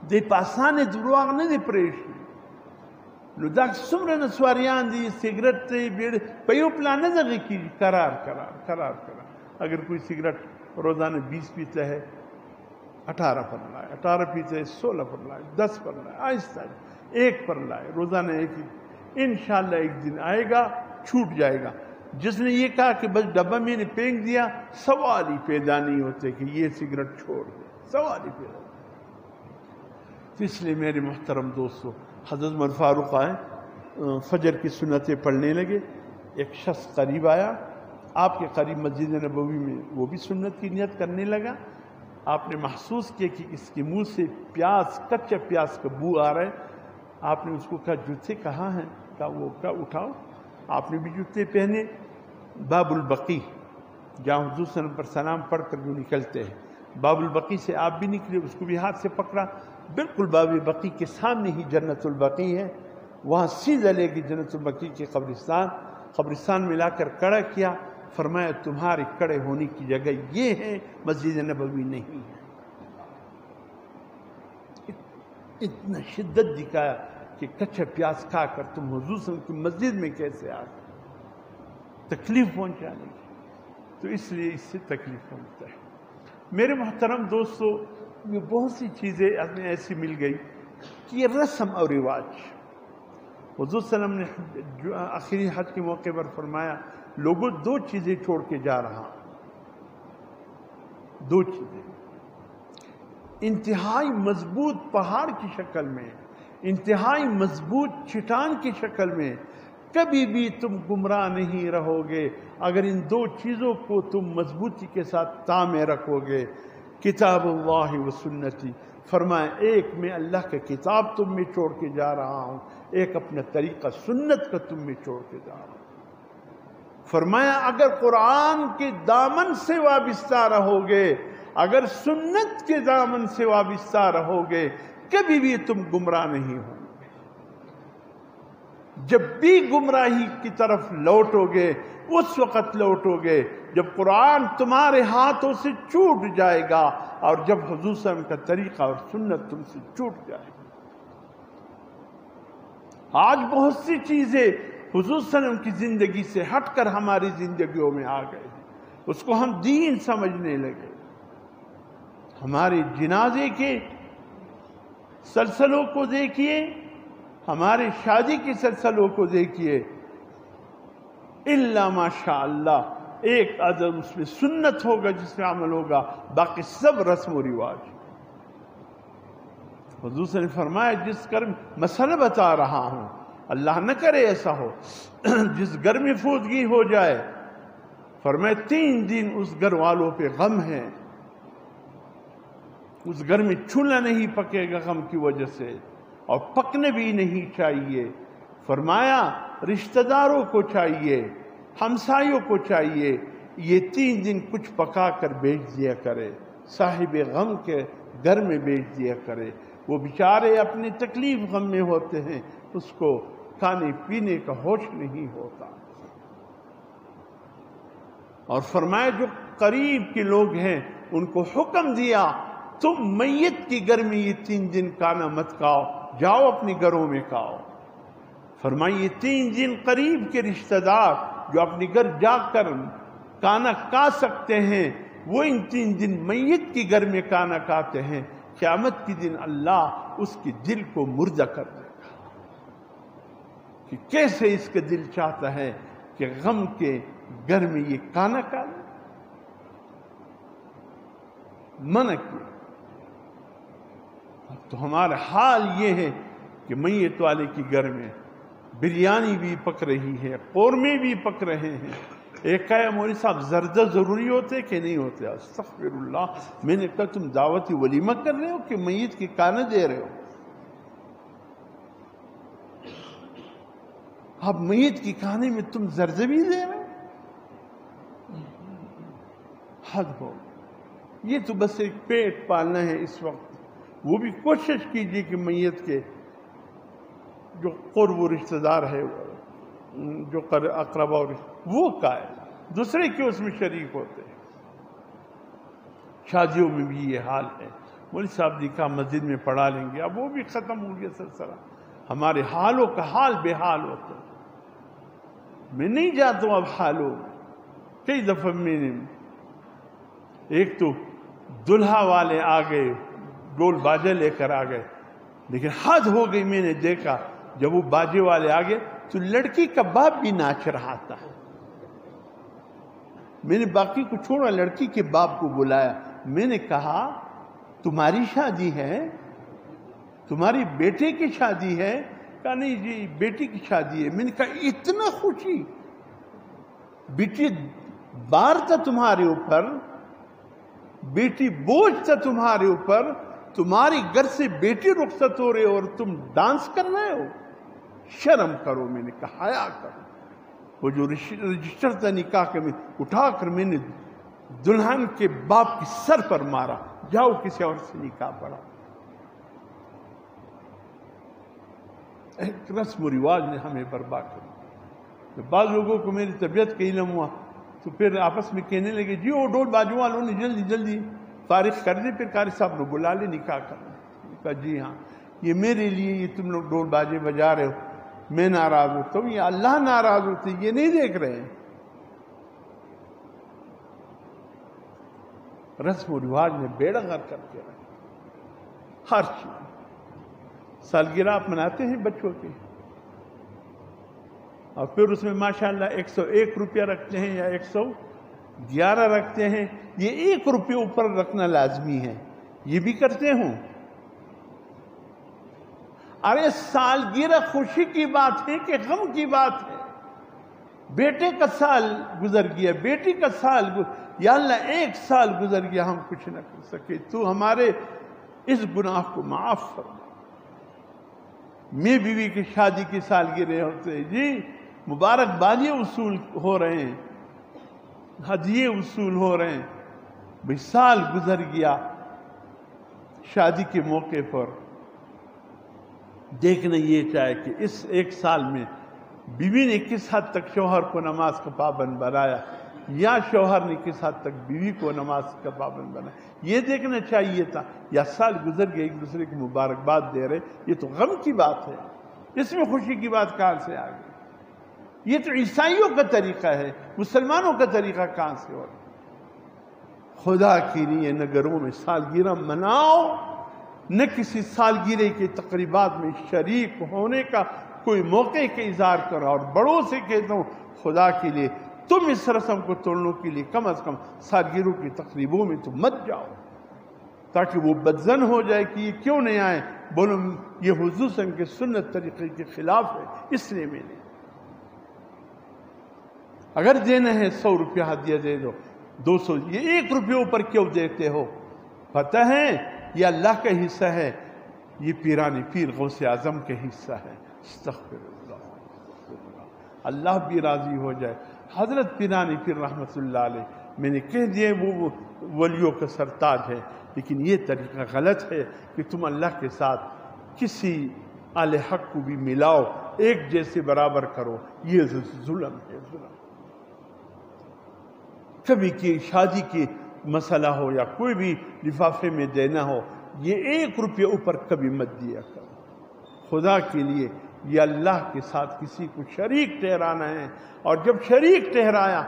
دی په اسانه درواغ نه دی پرېښي، نو دا څومره نسواریان دي سګرټ ته بیړ په یو پلان نه دغه کېږي، کرار اگر کوئی سگریٹ روزانہ 20 پیتا ہے 18 پر لائے، 18 پیتے 16 پر لائے، 10 پر لائے، آہستہ 1 پر لائے، روزانہ 1 ہی، انشاءاللہ ایک دن آئے گا چھوٹ جائے گا۔ جس نے یہ کہا کہ بس ڈبہ میں نے پھینک دیا، سوال ہی پیدا نہیں ہوتے کہ یہ سگریٹ چھوڑ دے، سوال ہی پیدا۔ تو اس لیے میرے محترم دوستو، حضرت عمر فاروق آئے، فجر کی سنتیں پڑھنے لگے، ایک شخص قریب آیا، آپ کے قریب مسجد نبوی میں، وہ بھی سنت کی نیت کرنے لگا۔ آپ نے محسوس کیا کہ اس کے منہ سے پیاز، کچا پیاز کا بو آ رہا ہے۔ آپ نے اس کو کہا جوتے کہاں ہیں؟ کہا وہ کہا اٹھاؤ۔ آپ نے بھی جوتے پہنے، باب البقی جہاں حضور صلی اللہ علیہ وسلم پر سلام پڑھ کر جو نکلتے ہیں، باب البقی سے آپ بھی نکلے، اس کو بھی ہاتھ سے پکڑا، بالکل باب البقی کے سامنے ہی جنت البقی ہے، وہاں سیدھا لے کے جنت البقی کے قبرستان میں لا کر کھڑا کیا، فرمایا تمہارے کھڑے ہونے کی جگہ یہ ہے، مسجد نبوی نہیں ہے۔ اتنا شدت دکھایا کہ کچا پیاز کھا کر تم حضور صلی اللہ علیہ وسلم کی مسجد میں کیسے آ گئے، تکلیف پہنچانے کی۔ تو اس لیے اس سے تکلیف پہنچتا ہے۔ میرے محترم دوستو، یہ بہت سی چیزیں ہمیں ایسی مل گئی کہ یہ رسم اور رواج، حضور صلی اللہ علیہ وسلم نے جو آخری حج کے موقع پر فرمایا، لوگوں 2 چیزیں چھوڑ کے جا رہا ہوں، 2 چیزیں انتہائی مضبوط پہاڑ کی شکل میں، انتہائی مضبوط چٹان کی شکل میں، کبھی بھی تم گمراہ نہیں رہو گے اگر ان 2 چیزوں کو تم مضبوطی کے ساتھ تامے رکھو گے، کتاب اللہ و سنتی۔ فرمایا ایک میں اللہ کا کتاب تم میں چھوڑ کے جا رہا ہوں، ایک اپنا طریقہ سنت کا تم میں چھوڑ کے جا رہا ہوں۔ فرمایا اگر قرآن کے دامن سے وابستہ رہو گے، اگر سنت کے دامن سے وابستہ رہو گے، کبھی بھی تم گمراہ نہیں ہو گے۔ جب بھی گمراہی کی طرف لوٹو گے، اس وقت لوٹو گے جب قرآن تمہارے ہاتھوں سے چھوٹ جائے گا، اور جب حضور صلی اللہ علیہ وسلم کا طریقہ اور سنت تم سے چھوٹ جائے گا۔ آج بہت سی چیزیں حضور صلی اللہ علیہ وسلم کی زندگی سے ہٹ کر ہماری زندگیوں میں آ گئے ہیں، اس کو ہم دین سمجھنے لگے۔ ہمارے جنازے کے سلسلوں کو دیکھیے، ہمارے شادی کے سلسلوں کو دیکھیے، الا ماشاء اللہ ایک عدد اس میں سنت ہوگا جس میں عمل ہوگا، باقی سب رسم و رواج۔ حضور صلی اللہ علیہ وسلم نے فرمایا جس گھر مسئلہ بتا رہا ہوں، اللہ نہ کرے ایسا ہو، جس گھر میں فوتگی ہو جائے، فرمایا 3 دن اس گھر والوں پہ غم ہے، اس گھر میں چولہا نہیں پکے گا غم کی وجہ سے، اور پکنے بھی نہیں چاہیے۔ فرمایا رشتہ داروں کو چاہیے، ہمسایوں کو چاہیے یہ 3 دن کچھ پکا کر بیچ دیا کرے، صاحب غم کے گھر میں بیچ دیا کرے، وہ بیچارے اپنی تکلیف غم میں ہوتے ہیں، اس کو کھانے پینے کا ہوش نہیں ہوتا۔ اور فرمایا جو قریب کے لوگ ہیں ان کو حکم دیا تم میت کی گھر میں یہ 3 دن کھانا مت کھاؤ، جاؤ اپنے گھروں میں کھاؤ۔ فرمایا یہ 3 دن قریب کے رشتہ دار جو اپنے گھر جا کر کھانا کھا سکتے ہیں، وہ ان 3 دن میت کی گھر میں کھانا کھاتے ہیں، قیامت کے دن اللہ اس کے دل کو مردہ کر دے گا کہ کیسے اس کا دل چاہتا ہے کہ غم کے گھر میں یہ کھانا کھا لے، منع کیا۔ تو ہمارا حال یہ ہے کہ میت والے کی گھر میں بریانی بھی پک رہی ہے، قورمے بھی پک رہے ہیں۔ ایک کہا مولوی صاحب زردہ ضروری ہوتے کہ نہیں ہوتے؟ استغفر اللہ، میں نے کہا تم دعوتی ولیمہ کر رہے ہو کہ میت کی کھانا دے رہے ہو؟ اب میت کی کھانے میں تم زردہ بھی دے رہے ہو؟ حد ہو۔ یہ تو بس ایک پیٹ پالنا ہے اس وقت، وہ بھی کوشش کیجیے کہ میت کے جو قرب و رشتہ دار ہے، جو اقربا وہ کھائے، دوسرے کے اس میں شریک ہوتے ہیں۔ شادیوں میں بھی یہ حال ہے، مولوی صاحب دیکھا مسجد میں پڑھا لیں گے، اب وہ بھی ختم ہو گیا سلسلہ۔ ہمارے حالوں کا حال بے حال ہوتا ہے۔ میں نہیں جاتا ہوں اب حالوں میں، کئی دفعہ میں نے ایک تو دلہا والے آ گئے ڈول باجے لے کر آ گئے، لیکن حد ہو گئی. میں نے دیکھا جب وہ باجے والے آ گئے تو لڑکی کا باپ بھی ناچ رہا تھا. میں نے باقی کو چھوڑا، لڑکی کے باپ کو بلایا. میں نے کہا تمہاری شادی ہے، تمہاری بیٹے کی شادی ہے؟ کہا نہیں جی بیٹی کی شادی ہے. میں نے کہا اتنا خوشی، بیٹی بار تھا تمہارے اوپر، بیٹی بوجھ تھا تمہارے اوپر، تمہاری گھر سے بیٹی رخصت ہو رہے اور تم ڈانس کر رہے ہو، شرم کرو. میں نے کہا حیا کرو. وہ جو رجسٹر تھا نکاح کا میں اٹھا کر میں نے دلہن کے باپ کی سر پر مارا، جاؤ کسی اور سے نکاح پڑھا. ایک رسم و رواج نے ہمیں برباد کر. بعض لوگوں کو میری طبیعت کا علم ہوا تو پھر آپس میں کہنے لگے جی وہ ڈول باجوں والوں نے جلدی جلدی فارغ کر دے، پھر قاری صاحب نے بلا لے نکاح کرنا. کہا جی ہاں یہ میرے لیے یہ تم لوگ ڈول باجے بجا رہے ہو، میں ناراض ہوتا ہوں، یہ اللہ ناراض ہوتے، یہ نہیں دیکھ رہے ہیں. رسم و رواج نے بیڑا غرق کر کے رکھا. ہر چیز سالگرہ آپ مناتے ہیں بچوں کے، اور پھر اس میں ماشاءاللہ 101 روپیہ رکھتے ہیں یا 111 رکھتے ہیں. یہ 1 روپیہ اوپر رکھنا لازمی ہے، یہ بھی کرتے ہوں. ارے سالگرہ خوشی کی بات ہے کہ غم کی بات ہے؟ بیٹے کا سال گزر گیا، بیٹی کا سال یا اللہ 1 سال گزر گیا ہم کچھ نہ کر سکے، تو ہمارے اس گناہ کو معاف فرما. میں بیوی کی شادی کی سالگرہ ہوتے جی مبارکبادی وصول ہو رہے ہیں، ہدیے وصول ہو رہے ہیں. بھئی سال گزر گیا شادی کے موقع پر، دیکھنا یہ چاہے کہ اس 1 سال میں بیوی نے کس حد تک شوہر کو نماز کا پابند بنایا یا شوہر نے کس حد تک بیوی کو نماز کا پابند بنایا، یہ دیکھنا چاہیے تھا. یا سال گزر گئے ایک دوسرے کو مبارکباد دے رہے، یہ تو غم کی بات ہے، اس میں خوشی کی بات کہاں سے آ گئی؟ یہ تو عیسائیوں کا طریقہ ہے، مسلمانوں کا طریقہ کہاں سے ہو رہا؟ خدا کے لیے نہ گھروں میں سالگرہ مناؤ، نہ کسی سالگرہ کے تقریبات میں شریک ہونے کا کوئی موقع کا اظہار کرو. اور بڑوں سے کہتا ہوں خدا کے لیے تم اس رسم کو توڑنے کے لیے کم از کم سالگرہوں کی تقریبوں میں تو مت جاؤ، تاکہ وہ بدظن ہو جائے کہ یہ کیوں نہیں آئے. بولو یہ حضور صلی اللہ علیہ وسلم کے سنت طریقے کے خلاف ہے، اس لیے میں نے اگر دینا ہے 100 روپیہ ہدیہ دے دو، 200، یہ 1 روپیہ اوپر کیوں دیتے ہو؟ پتہ ہے یہ اللہ کا حصہ ہے، یہ پیران پیر غوث اعظم کا حصہ ہے. استغفر اللہ، اللہ بھی راضی ہو جائے. حضرت پیران پیر رحمت اللہ علیہ میں نے کہہ دیا وہ ولیوں کا سرتاج ہے، لیکن یہ طریقہ غلط ہے کہ تم اللہ کے ساتھ کسی اہل حق کو بھی ملاؤ، ایک جیسے برابر کرو. یہ ظلم ہے، ظلم. کبھی کی شادی کی مسئلہ ہو یا کوئی بھی لفافے میں دینا ہو، یہ 1 روپیہ اوپر کبھی مت دیا کرو. خدا کے لیے یہ اللہ کے ساتھ کسی کو شریک ٹھہرانا ہے، اور جب شریک ٹھہرایا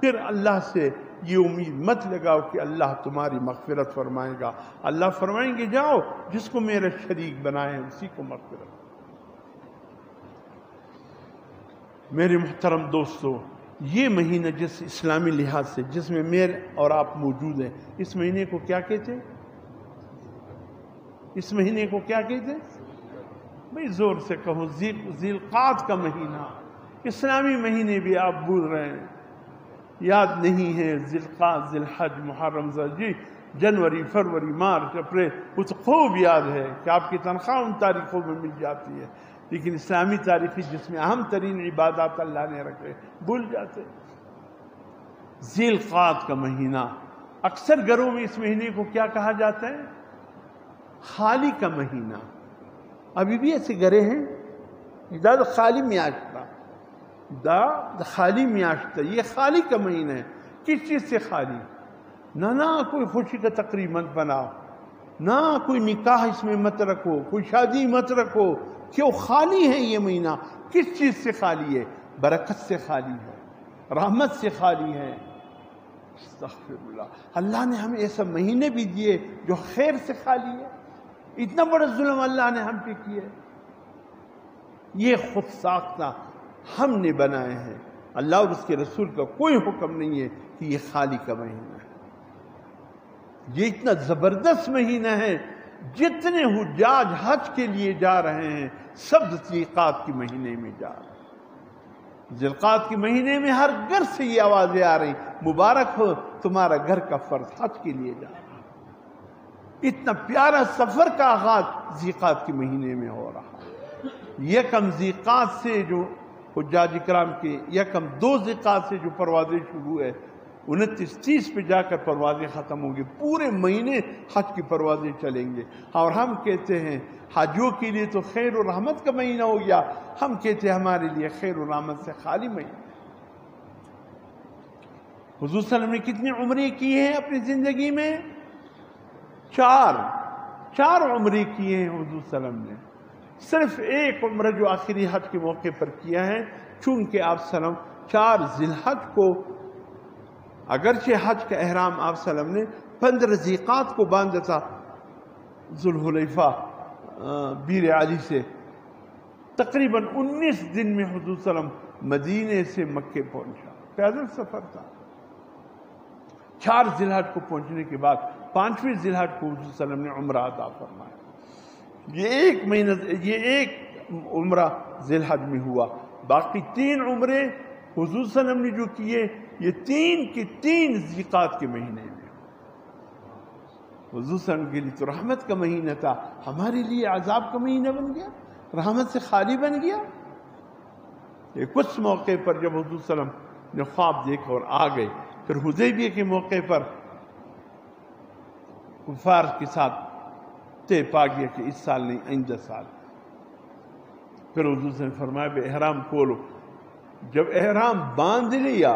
پھر اللہ سے یہ امید مت لگاؤ کہ اللہ تمہاری مغفرت فرمائے گا. اللہ فرمائیں گے جاؤ جس کو میرا شریک بنائے اسی کو مغفرت. میرے محترم دوستو، یہ مہینہ جس اسلامی لحاظ سے جس میں میرے اور آپ موجود ہیں، اس مہینے کو کیا کہتے ہیں؟ اس مہینے کو کیا کہتے ہیں؟ بھئی زور سے کہو، ذی القعدہ کا مہینہ. اسلامی مہینے بھی آپ بھول رہے ہیں، یاد نہیں ہے. ذی القعدہ، ذی الحج، محرم، جی جنوری، فروری، مارچ، اپریل، وہ تو خوب یاد ہے کہ آپ کی تنخواہ ان تاریخوں میں مل جاتی ہے، لیکن اسلامی تاریخی جس میں اہم ترین عبادات اللہ نے رکھے بھول جاتے. ذی القعدہ کا مہینہ، اکثر گھروں میں اس مہینے کو کیا کہا جاتا ہے؟ خالی کا مہینہ. ابھی بھی ایسے گھرے ہیں دا خالی میاشتہ، دا خالی میاشتہ، یہ خالی کا مہینہ ہے. کس چیز سے خالی؟ نہ کوئی خوشی کا تقریب مت بناؤ، نہ کوئی نکاح اس میں مت رکھو، کوئی شادی مت رکھو. کیوں خالی ہے یہ مہینہ؟ کس چیز سے خالی ہے؟ برکت سے خالی ہے، رحمت سے خالی ہے. استغفر اللہ، اللہ نے ہمیں ایسا مہینے بھی دیے جو خیر سے خالی ہے. اتنا بڑا ظلم اللہ نے ہم پہ کیا ہے. یہ خود ساختہ ہم نے بنائے ہیں. اللہ اور اس کے رسول کا کوئی حکم نہیں ہے کہ یہ خالی کا مہینہ ہے. یہ اتنا زبردست مہینہ ہے. جتنے حجاج حج کے لیے جا رہے ہیں سب ذوالقعدہ کے مہینے میں جا رہے ہیں. ذوالقعدہ کے مہینے میں ہر گھر سے یہ آوازیں آ رہی، مبارک ہو تمہارا گھر کا فرد حج کے لیے جا رہا. اتنا پیارا سفر کا آغاز ذوالقعدہ کے مہینے میں ہو رہا ہے. یکم ذوالقعدہ سے جو حجاج کرام کے یکم 2 ذوالقعدہ سے جو پروازیں شروع ہے 29-30 پہ جا کر پروازیں ختم ہوں گی. پورے مہینے حج کی پروازیں چلیں گے. اور ہم کہتے ہیں حاجیوں کے لیے تو خیر و رحمت کا مہینہ ہو گیا، ہم کہتے ہیں ہمارے لیے خیر و رحمت سے خالی مہینہ. حضور صلی اللہ علیہ وسلم نے کتنی عمریں کی ہیں اپنی زندگی میں؟ 4 عمریں کی ہیں حضور صلی اللہ علیہ وسلم نے. صرف ایک عمرہ جو آخری حج کے موقع پر کیا ہے، چونکہ آپ صلی اللہ علیہ وسلم 4 ذی الحج کو، اگرچہ حج کا احرام آپ صلی اللہ علیہ وسلم نے 15 ذوالقعدہ کو باندھا تھا ذوالحلیفہ بیر علی سے، تقریباً 19 دن میں حضور صلی اللہ علیہ وسلم مدینے سے مکے پہنچا. پیدل سفر تھا. 4 ذی الحج کو پہنچنے کے بعد 5ویں ذی الحج کو حضور صلی اللہ علیہ وسلم نے عمرہ عطا فرمایا. یہ ایک عمرہ ذی الحج میں ہوا. باقی 3 عمرے حضور صلی اللہ علیہ وسلم نے جو کیے یہ 3 کے 3 ذوالقعدہ کے مہینے میں. حضور صلی اللہ علیہ وسلم کے لیے تو رحمت کا مہینہ تھا، ہمارے لیے عذاب کا مہینہ بن گیا، رحمت سے خالی بن گیا. یہ کچھ موقع پر جب حضور صلی اللہ علیہ وسلم نے خواب دیکھا اور آ گئے، پھر حدیبیہ کے موقع پر کفار کے ساتھ طے پا گیا کہ اس سال نہیں آئندہ سال. پھر حضور صلی اللہ علیہ وسلم نے فرمایا بے احرام کھولو. جب احرام باندھ لیا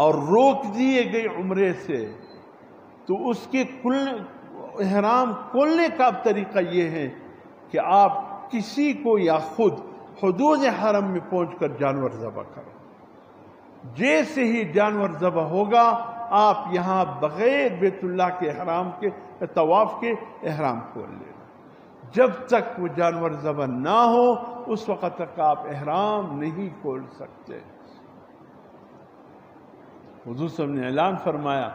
اور روک دیے گئے عمرے سے تو اس کے احرام کھولنے کا اب طریقہ یہ ہے کہ آپ کسی کو یا خود حدود حرم میں پہنچ کر جانور ذبح کرو. جیسے ہی جانور ذبح ہوگا آپ یہاں بغیر بیت اللہ کے احرام کے طواف کے احرام کھول لینا. جب تک وہ جانور ذبح نہ ہو اس وقت تک آپ احرام نہیں کھول سکتے. حضور صلی اللہ علیہ وسلم نے اعلان فرمایا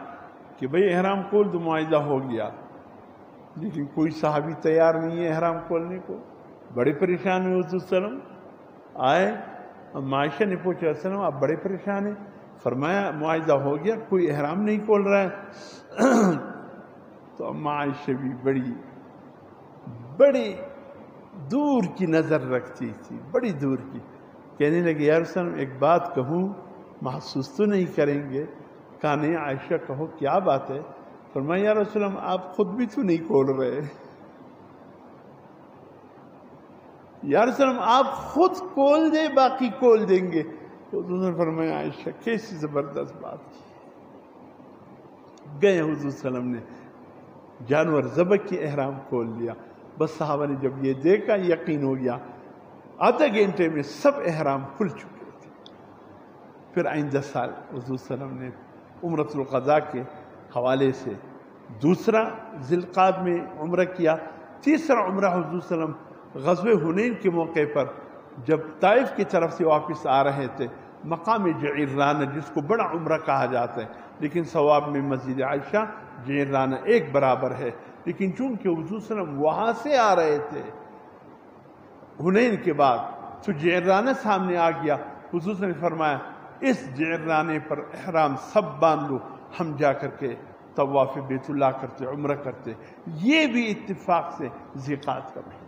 کہ بھئی احرام کھول دو، معاہدہ ہو گیا. لیکن کوئی صحابی تیار نہیں ہے احرام کھولنے کو. بڑے پریشان ہوئے حضور صلی اللہ علیہ وسلم. آئے عائشہ نے پوچھا وسلم آپ بڑے پریشان ہیں؟ فرمایا معاہدہ ہو گیا، کوئی احرام نہیں کھول رہا ہے. تو عائشہ بھی بڑی دور کی نظر رکھتی تھی، بڑی دور کی. کہنے لگے یا رسول اللہ ایک بات کہوں، محسوس تو نہیں کریں گے؟ کہا نہیں عائشہ کہو کیا بات ہے؟ فرمایا یا رسول اللہ آپ خود بھی تو نہیں کھول رہے. یا رسول اللہ آپ خود کھول دیں باقی کھول دیں گے. تو حضور نے فرمایا عائشہ کیسی زبردست بات کی. گئے حضور صلی اللہ علیہ وسلم نے جانور ذبح کی احرام کھول لیا. بس صحابہ نے جب یہ دیکھا یقین ہو گیا، آدھے گھنٹے میں سب احرام کھل چکے تھے. پھر آئندہ سال حضور صلی اللہ علیہ وسلم نے عمرۃ القضاء کے حوالے سے دوسرا ذی القعدہ میں عمرہ کیا. تیسرا عمرہ حضور صلی اللہ علیہ وسلم غزوہ حنین کے موقع پر جب طائف کی طرف سے واپس آ رہے تھے، مقام جعرانہ جس کو بڑا عمرہ کہا جاتا ہے، لیکن ثواب میں مسجد عائشہ جعرانہ ایک برابر ہے. لیکن چونکہ حضور صلی اللہ علیہ وسلم وہاں سے آ رہے تھے حنین کے بعد تو جعرانہ سامنے آ گیا. حضور صلی اللہ علیہ وسلم نے فرمایا اس جعرانے پر احرام سب باندھ لو، ہم جا کر کے طواف بیت اللہ کرتے، عمرہ کرتے. یہ بھی اتفاق سے ذی القعدہ کا مہینہ.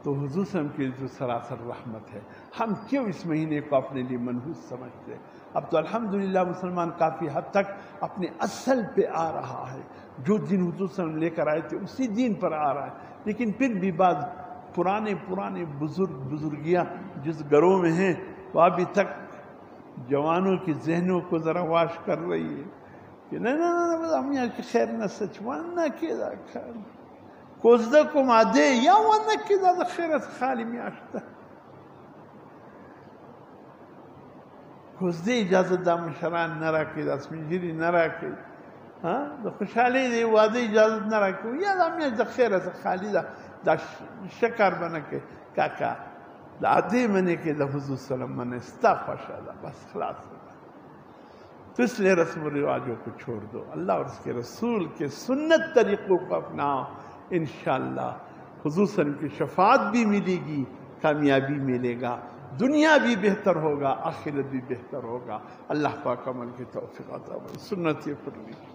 تو حضور صلی اللہ علیہ وسلم کے لیے تو سراسر رحمت ہے. ہم کیوں اس مہینے کو اپنے لیے منحوس سمجھتے؟ اب تو الحمدللہ مسلمان کافی حد تک اپنے اصل پہ آ رہا ہے. جو دین حضور صلی اللہ علیہ وسلم لے کر آئے تھے اسی دین پر آ رہا ہے. لیکن پھر بھی بعض پرانے بزرگیاں جس گھروں میں ہیں وہ ابھی تک جوانوں کے ذہنوں کو ذرا واش کر رہی ہے کہ نہیں ہم یہاں کی خیر نہ سچ وانا کے کوزدکم عادے یا وانا کے زیادہ خیرت خالی میں آشتا. خود دې اجازه دا مشران نه راکړي، دا سپینږیري نه راکړي، د خوشحالۍ د واده اجازه نه راکړي، یا دا میاشت د خیره څه خالي ده، دا شکر به نه کوي. کاکا د عادی منې کې د حضور صلی اللہ علیہ وسلم منې ستا خوښه ده، بس خلاص ہو گیا. تو اس لیے رسم و رواجوں کو چھوڑ دو، اللہ اور اس کے رسول کے سنت طریقوں کو اپناؤ، انشاءاللہ حضور صلی اللہ علیہ وسلم کی شفاعت بھی ملے گی، کامیابی ملے گا، دنیا بھی بہتر ہوگا، آخرت بھی بہتر ہوگا. اللہ پاک عمل کی توفیق عطا فرمائے. سنت یہ فرمائے.